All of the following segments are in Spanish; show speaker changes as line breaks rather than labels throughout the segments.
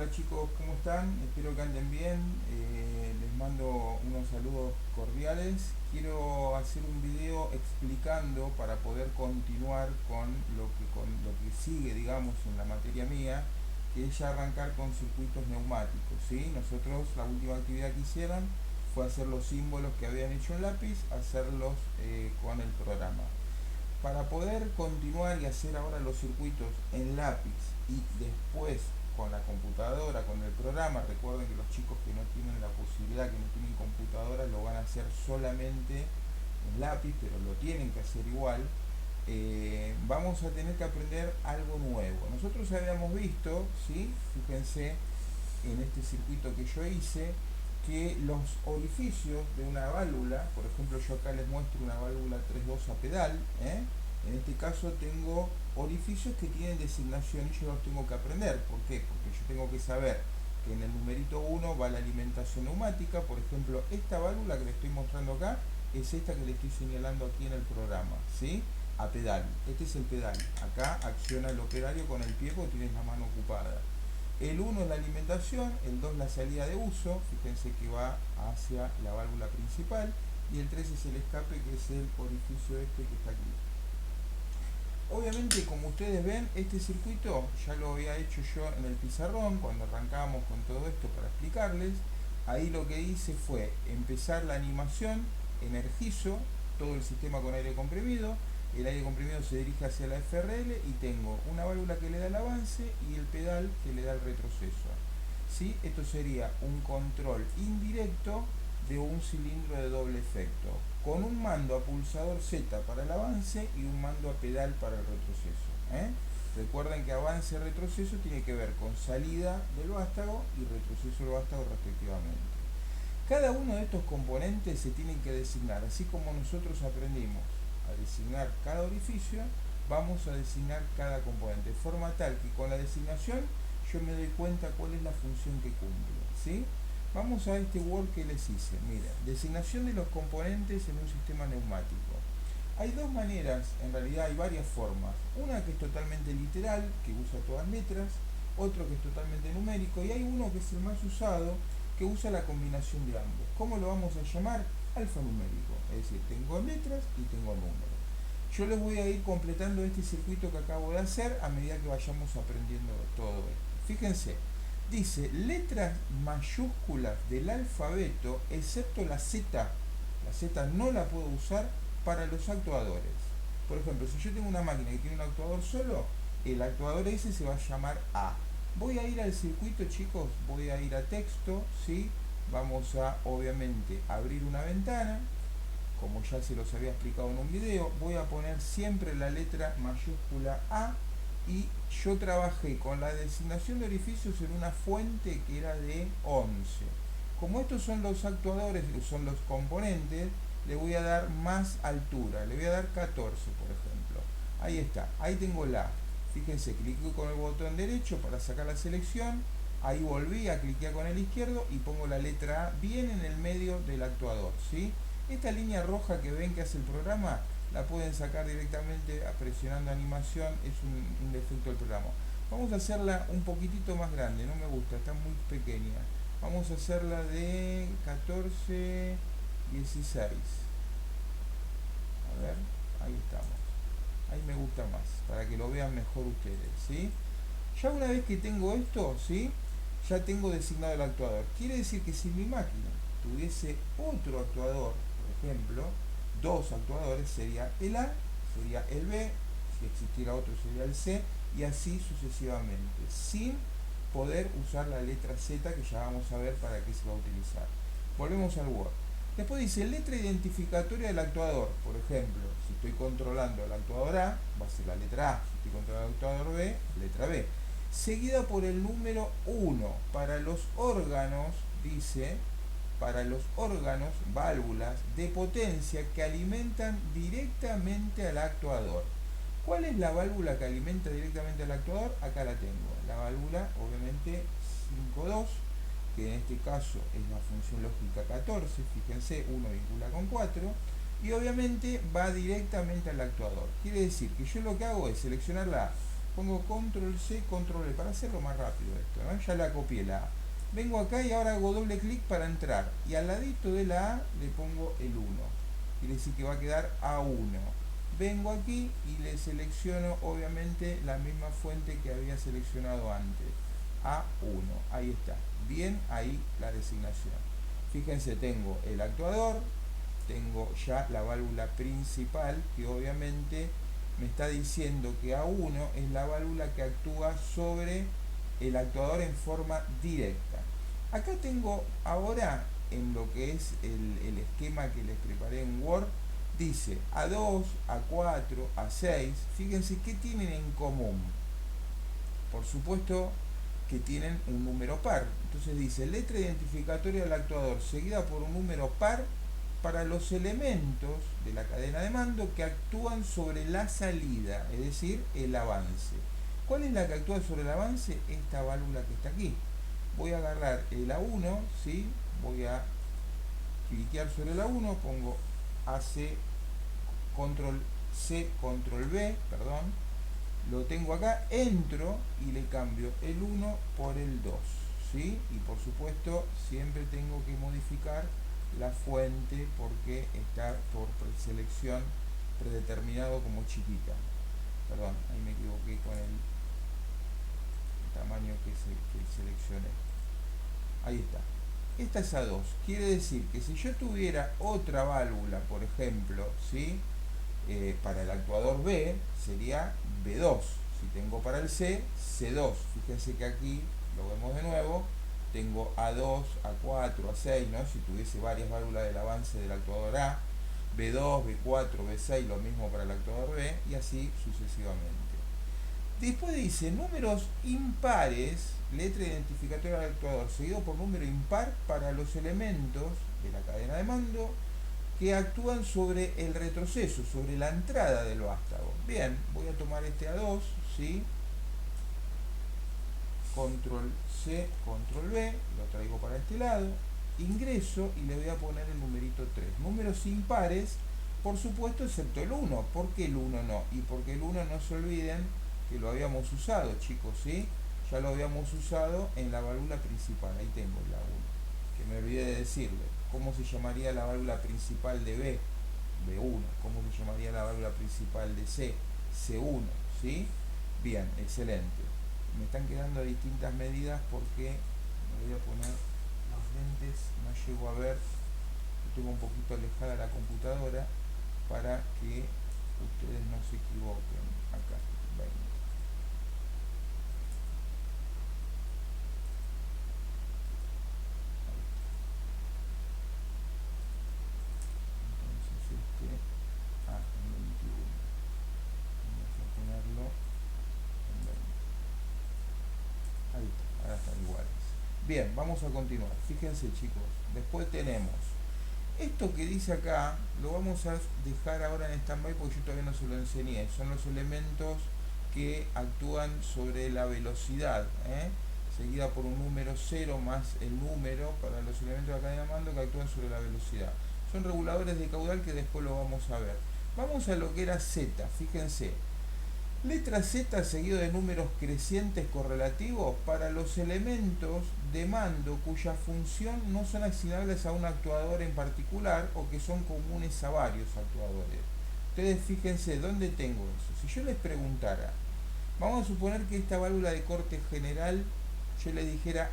Hola chicos, ¿cómo están? Espero que anden bien. Les mando unos saludos cordiales. Quiero hacer un video explicando para poder continuar con lo que sigue, digamos, en la materia mía, que es ya arrancar con circuitos neumáticos, ¿sí? Nosotros la última actividad que hicieron fue hacer los símbolos que habían hecho en lápiz, hacerlos con el programa. Para poder continuar y hacer ahora los circuitos en lápiz y después con la computadora, con el programa, recuerden que los chicos que no tienen la posibilidad, que no tienen computadora, lo van a hacer solamente en lápiz, pero lo tienen que hacer igual. Vamos a tener que aprender algo nuevo. Nosotros habíamos visto, ¿sí? Fíjense en este circuito que yo hice, que los orificios de una válvula, por ejemplo yo acá les muestro una válvula 3.2 a pedal, en este caso tengo orificios que tienen designación y yo los tengo que aprender. ¿Por qué? Porque yo tengo que saber que en el numerito 1 va la alimentación neumática. Por ejemplo, esta válvula que le estoy mostrando acá es esta que le estoy señalando aquí en el programa, ¿sí? A pedal. Este es el pedal. Acá acciona el operario con el pie porque tienes la mano ocupada. El 1 es la alimentación, el 2 la salida de uso, fíjense que va hacia la válvula principal, y el 3 es el escape, que es el orificio este que está aquí. Obviamente, como ustedes ven, este circuito ya lo había hecho yo en el pizarrón cuando arrancábamos con todo esto para explicarles. Ahí lo que hice fue empezar la animación, energizo todo el sistema con aire comprimido, el aire comprimido se dirige hacia la FRL y tengo una válvula que le da el avance y el pedal que le da el retroceso. ¿Sí? Esto sería un control indirecto de un cilindro de doble efecto, con un mando a pulsador Z para el avance y un mando a pedal para el retroceso. Recuerden que avance y retroceso tiene que ver con salida del vástago y retroceso del vástago respectivamente. Cada uno de estos componentes se tienen que designar, así como nosotros aprendimos a designar cada orificio, vamos a designar cada componente, de forma tal que con la designación yo me doy cuenta cuál es la función que cumple, ¿sí? Vamos a este Word que les hice. Mira, designación de los componentes en un sistema neumático. Hay dos maneras, en realidad hay varias formas. Una que es totalmente literal, que usa todas letras, otro que es totalmente numérico, y hay uno que es el más usado, que usa la combinación de ambos. ¿Cómo lo vamos a llamar? Alfanumérico. Es decir, tengo letras y tengo números. Yo les voy a ir completando este circuito que acabo de hacer a medida que vayamos aprendiendo todo esto. Fíjense, dice letras mayúsculas del alfabeto excepto la Z. La Z no la puedo usar para los actuadores. Por ejemplo, si yo tengo una máquina que tiene un actuador solo, el actuador ese se va a llamar A. Voy a ir al circuito, chicos, voy a ir a texto, ¿sí? Vamos a, obviamente, abrir una ventana, como ya se los había explicado en un video. Voy a poner siempre la letra mayúscula A, y yo trabajé con la designación de orificios en una fuente que era de 11. Como estos son los actuadores, son los componentes, le voy a dar más altura, le voy a dar 14, por ejemplo. Ahí está, ahí tengo la A. Fíjense, cliqué con el botón derecho para sacar la selección, ahí volví a cliquear con el izquierdo y pongo la letra A bien en el medio del actuador, ¿sí? Esta línea roja que ven que hace el programa, la pueden sacar directamente presionando animación, es un defecto del programa. Vamos a hacerla un poquitito más grande, no me gusta, está muy pequeña. Vamos a hacerla de 14, 16. A ver, ahí estamos. Ahí me gusta más, para que lo vean mejor ustedes, ¿sí? Ya una vez que tengo esto, ¿sí? Ya tengo designado el actuador. Quiere decir que si mi máquina tuviese otro actuador, por ejemplo, dos actuadores, sería el A, sería el B, si existiera otro sería el C, y así sucesivamente, sin poder usar la letra Z, que ya vamos a ver para qué se va a utilizar. Volvemos al Word. Después dice letra identificatoria del actuador. Por ejemplo, si estoy controlando el actuador A, va a ser la letra A. Si estoy controlando el actuador B, letra B. Seguida por el número 1. Para los órganos, dice, para los órganos, válvulas de potencia que alimentan directamente al actuador. ¿Cuál es la válvula que alimenta directamente al actuador? Acá la tengo. La válvula, obviamente, 5.2, que en este caso es la función lógica 14, fíjense, 1 vincula con 4, y obviamente va directamente al actuador. Quiere decir que yo lo que hago es seleccionar la A, pongo control C, control E, para hacerlo más rápido esto, ¿no? Ya la copié la A. Vengo acá y ahora hago doble clic para entrar. Y al ladito de la A le pongo el 1. Quiere decir que va a quedar A1. Vengo aquí y le selecciono obviamente la misma fuente que había seleccionado antes. A1. Ahí está. Bien, ahí la designación. Fíjense, tengo el actuador, tengo ya la válvula principal que obviamente me está diciendo que A1 es la válvula que actúa sobre el actuador en forma directa. Acá tengo ahora en lo que es el esquema que les preparé en Word, dice A2, A4, A6. Fíjense qué tienen en común. Por supuesto que tienen un número par. Entonces dice letra identificatoria del actuador seguida por un número par para los elementos de la cadena de mando que actúan sobre la salida, es decir, el avance. ¿Cuál es la que actúa sobre el avance? Esta válvula que está aquí. Voy a agarrar el A1, ¿sí? Voy a cliquear sobre el A1, pongo AC, control C, control B, perdón, lo tengo acá, entro y le cambio el 1 por el 2, ¿sí? Y por supuesto siempre tengo que modificar la fuente porque está por selección predeterminado como chiquita. Perdón, ahí me equivoqué con el tamaño que seleccioné. Ahí está. Esta es A2. Quiere decir que si yo tuviera otra válvula, por ejemplo, ¿sí? Para el actuador B sería B2. Si tengo para el C, C2. Fíjense que aquí, lo vemos de nuevo, tengo A2, A4, A6, ¿no? Si tuviese varias válvulas del avance del actuador A, B2, B4, B6, lo mismo para el actuador B, y así sucesivamente. Después dice números impares, letra identificatoria del actuador, seguido por número impar para los elementos de la cadena de mando que actúan sobre el retroceso, sobre la entrada del vástago. Bien, voy a tomar este A2, ¿sí? Control C, control B, lo traigo para este lado, ingreso y le voy a poner el numerito 3. Números impares, por supuesto, excepto el 1. ¿Por qué el 1 no? Y porque el 1 no se olviden que lo habíamos usado, chicos, ¿sí? Ya lo habíamos usado en la válvula principal. Ahí tengo la 1, que me olvidé de decirle. ¿Cómo se llamaría la válvula principal de B? B1. ¿Cómo se llamaría la válvula principal de C? C1, ¿sí? Bien, excelente. Me están quedando distintas medidas porque me voy a poner los lentes, no llego a ver, tengo un poquito alejada la computadora para que ustedes no se equivoquen. Acá, 20. Entonces en 21. Vamos a ponerlo en 20. Ahí está, ahora están iguales. Bien, vamos a continuar. Fíjense, chicos, después tenemos esto que dice acá, lo vamos a dejar ahora en stand-by porque yo todavía no se lo enseñé. Son los elementos que actúan sobre la velocidad, seguida por un número 0 más el número para los elementos de la cadena de mando que actúan sobre la velocidad. Son reguladores de caudal que después lo vamos a ver. Vamos a lo que era Z, fíjense. Letra Z seguido de números crecientes correlativos para los elementos de mando cuya función no son asignables a un actuador en particular o que son comunes a varios actuadores. Ustedes fíjense dónde tengo eso. Si yo les preguntara, vamos a suponer que esta válvula de corte general, yo le dijera,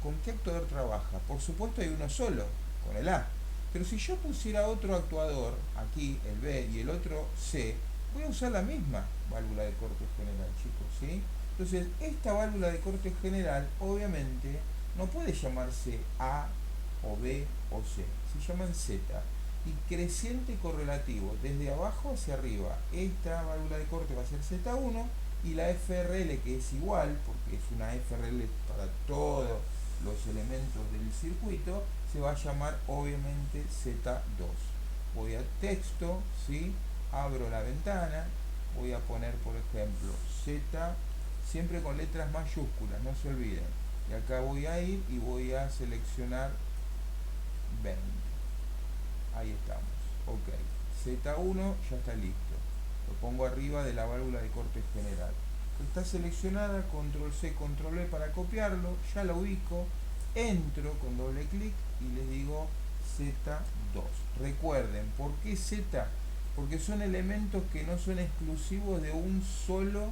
¿con qué actuador trabaja? Por supuesto hay uno solo, con el A. Pero si yo pusiera otro actuador, aquí el B y el otro C, voy a usar la misma válvula de corte general, chicos, ¿sí? Entonces, esta válvula de corte general, obviamente, no puede llamarse A o B o C, se llaman Z. Y creciente correlativo, desde abajo hacia arriba. Esta válvula de corte va a ser Z1 y la FRL, que es igual, porque es una FRL para todos los elementos del circuito, se va a llamar obviamente Z2. Voy a texto, ¿sí? Abro la ventana, voy a poner por ejemplo Z, siempre con letras mayúsculas, no se olviden. Y acá voy a ir y voy a seleccionar 20. Ahí estamos. Ok. Z1 ya está listo. Lo pongo arriba de la válvula de corte general. está seleccionada, control C, control V para copiarlo, ya la ubico, entro con doble clic y le digo Z2. Recuerden, ¿por qué Z? Porque son elementos que no son exclusivos de un solo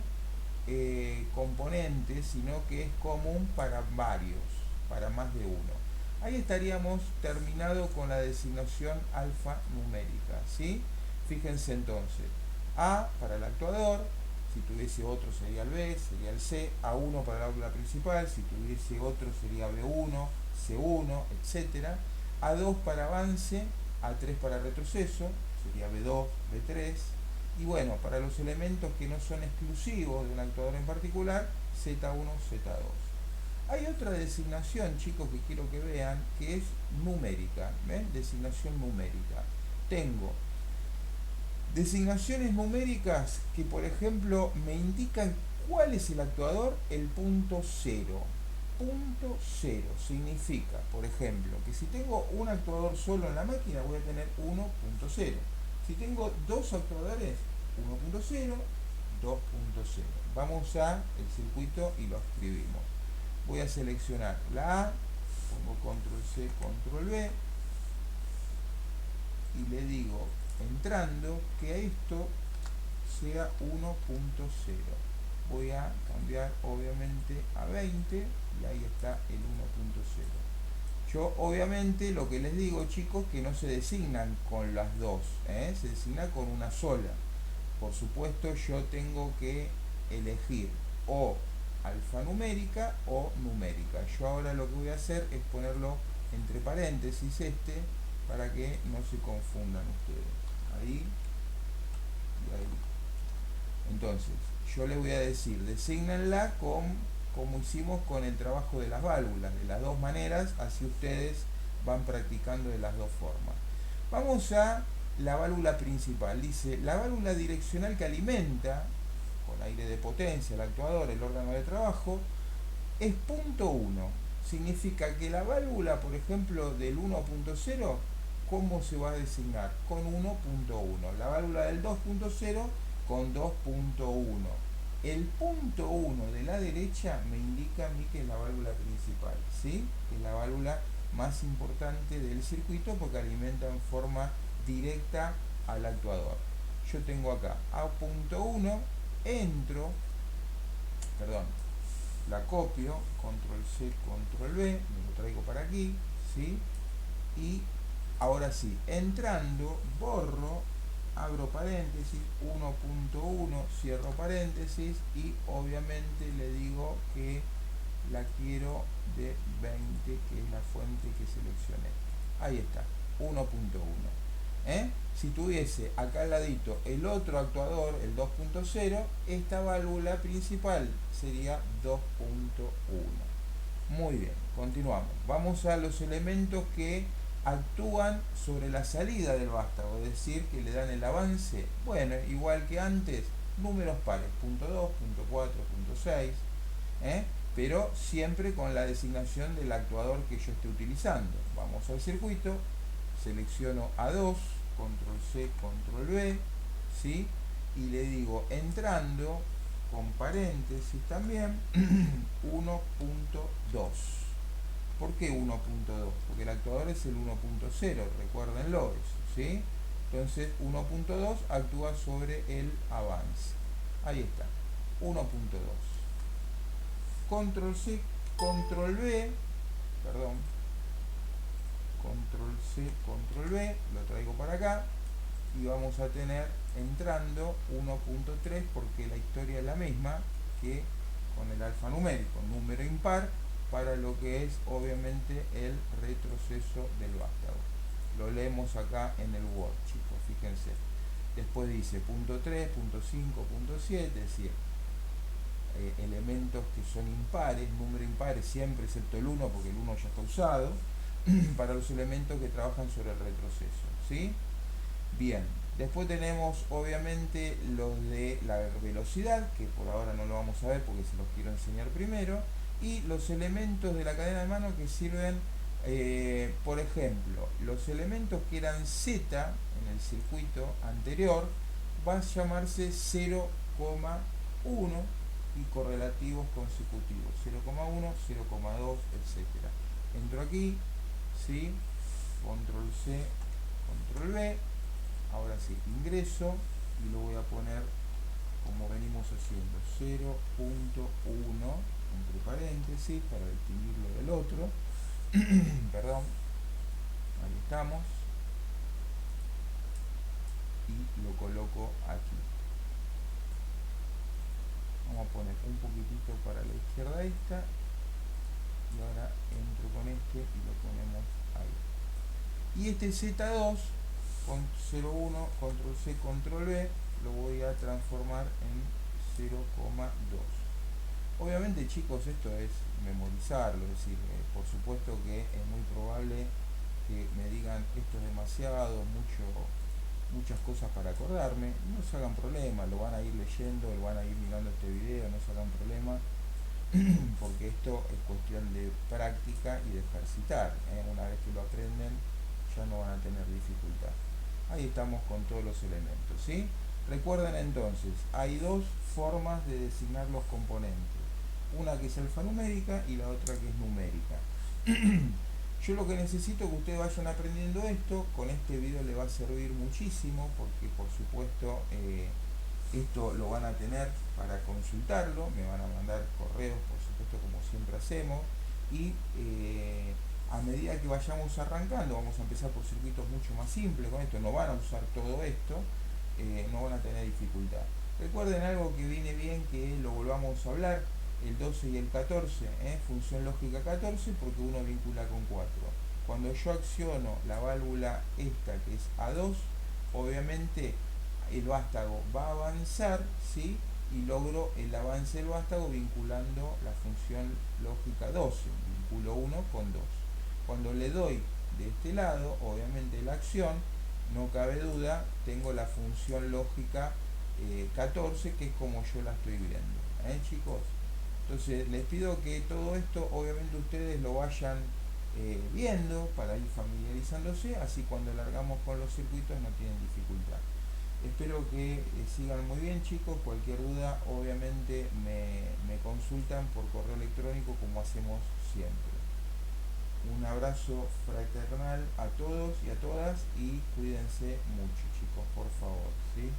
componente, sino que es común para varios, para más de uno. Ahí estaríamos terminado con la designación alfanumérica, ¿sí? Fíjense entonces, A para el actuador, si tuviese otro sería el B, sería el C, A1 para la válvula principal, si tuviese otro sería B1, C1, etc. A2 para avance, A3 para retroceso, sería B2, B3. Y bueno, para los elementos que no son exclusivos de un actuador en particular, Z1, Z2. Hay otra designación, chicos, que quiero que vean, que es numérica. ¿Ven? Designación numérica. Tengo designaciones numéricas que, por ejemplo, me indican cuál es el actuador, el punto cero. Punto cero significa, por ejemplo, que si tengo un actuador solo en la máquina, voy a tener 1.0. Si tengo dos actuadores, 1.0, 2.0. Vamos a el circuito y lo escribimos. Voy a seleccionar la A, pongo control C, control V y le digo, entrando, que esto sea 1.0. Voy a cambiar obviamente a 20 y ahí está el 1.0. Yo obviamente lo que les digo, chicos, que no se designan con las dos, se designa con una sola. Por supuesto yo tengo que elegir o alfanumérica o numérica. Yo ahora lo que voy a hacer es ponerlo entre paréntesis para que no se confundan ustedes. Ahí y ahí. Entonces, yo les voy a decir, desígnenla como hicimos con el trabajo de las válvulas, de las dos maneras, así ustedes van practicando de las dos formas. Vamos a la válvula principal. Dice, la válvula direccional que alimenta con aire de potencia el actuador, el órgano de trabajo, es punto 1. Significa que la válvula, por ejemplo, del 1.0, ¿cómo se va a designar? Con 1.1. La válvula del 2.0 con 2.1. El punto 1 de la derecha me indica a mí que es la válvula principal, ¿sí? Que es la válvula más importante del circuito porque alimenta en forma directa al actuador. Yo tengo acá A.1, entro, perdón, la copio, control C, control V, me lo traigo para aquí, ¿sí? Y ahora sí, entrando, borro, abro paréntesis, 1.1, cierro paréntesis y obviamente le digo que la quiero de 20, que es la fuente que seleccioné. Ahí está, 1.1. Si tuviese acá al ladito el otro actuador, el 2.0, esta válvula principal sería 2.1. Muy bien, continuamos. Vamos a los elementos que actúan sobre la salida del vástago, es decir, que le dan el avance. Bueno, igual que antes, números pares, punto 2, punto 4, punto 6, pero siempre con la designación del actuador que yo esté utilizando. Vamos al circuito, selecciono A2, control C, control V, ¿sí? Y le digo, entrando, con paréntesis también, 1.2. ¿Por qué 1.2? Porque el actuador es el 1.0, recuérdenlo eso, ¿sí? Entonces 1.2 actúa sobre el avance. Ahí está, 1.2. Control C, control V, perdón, control C, control V, lo traigo para acá y vamos a tener entrando 1.3 porque la historia es la misma que con el alfanumérico, número impar para lo que es obviamente el retroceso del vástago. Lo leemos acá en el Word, chicos, fíjense. Después dice punto 3, punto 5, punto 7, es decir, elementos que son impares, número impares siempre excepto el 1 porque el 1 ya está usado, para los elementos que trabajan sobre el retroceso, ¿sí? Bien, después tenemos obviamente los de la velocidad, que por ahora no lo vamos a ver porque se los quiero enseñar primero, y los elementos de la cadena de mano que sirven, por ejemplo, los elementos que eran Z en el circuito anterior, va a llamarse 0,1, y correlativos consecutivos, 0,1, 0,2, etcétera. Entro aquí, ¿sí? Control C, control V, ahora sí, ingreso y lo voy a poner como venimos haciendo, 0,1 entre paréntesis para distinguirlo del otro. Perdón, ahí estamos, y lo coloco aquí. Vamos a poner un poquitito para la izquierda esta, y ahora entro con este y lo ponemos ahí. Y este Z2 con 0,1, control C, control V, lo voy a transformar en 0,2. Obviamente, chicos, esto es memorizarlo, es decir, por supuesto que es muy probable que me digan esto es demasiado, muchas cosas para acordarme. No se hagan problema, lo van a ir leyendo, lo van a ir mirando este video, no se hagan problema, porque esto es cuestión de práctica y de ejercitar, ¿eh? Una vez que lo aprenden ya no van a tener dificultad. Ahí estamos con todos los elementos, ¿sí? Recuerden entonces, hay dos formas de designar los componentes, una que es alfanumérica y la otra que es numérica. Yo lo que necesito es que ustedes vayan aprendiendo esto, con este video le va a servir muchísimo, porque por supuesto esto lo van a tener para consultarlo, me van a mandar correos, por supuesto, como siempre hacemos, y a medida que vayamos arrancando, vamos a empezar por circuitos mucho más simples, con esto no van a usar todo esto, no van a tener dificultad. Recuerden algo que viene bien que lo volvamos a hablar, el 12 y el 14, función lógica 14, porque uno vincula con 4. Cuando yo acciono la válvula esta que es A2, obviamente el vástago va a avanzar, ¿sí? Y logro el avance del vástago vinculando la función lógica 12, vinculo 1 con 2. Cuando le doy de este lado, obviamente la acción, no cabe duda, tengo la función lógica 14, que es como yo la estoy viendo, chicos. Entonces les pido que todo esto obviamente ustedes lo vayan viendo para ir familiarizándose, así cuando largamos con los circuitos no tienen dificultad. Espero que sigan muy bien, chicos. Cualquier duda obviamente me consultan por correo electrónico, como hacemos siempre. Un abrazo fraternal a todos y a todas, y cuídense mucho, chicos, por favor, ¿sí?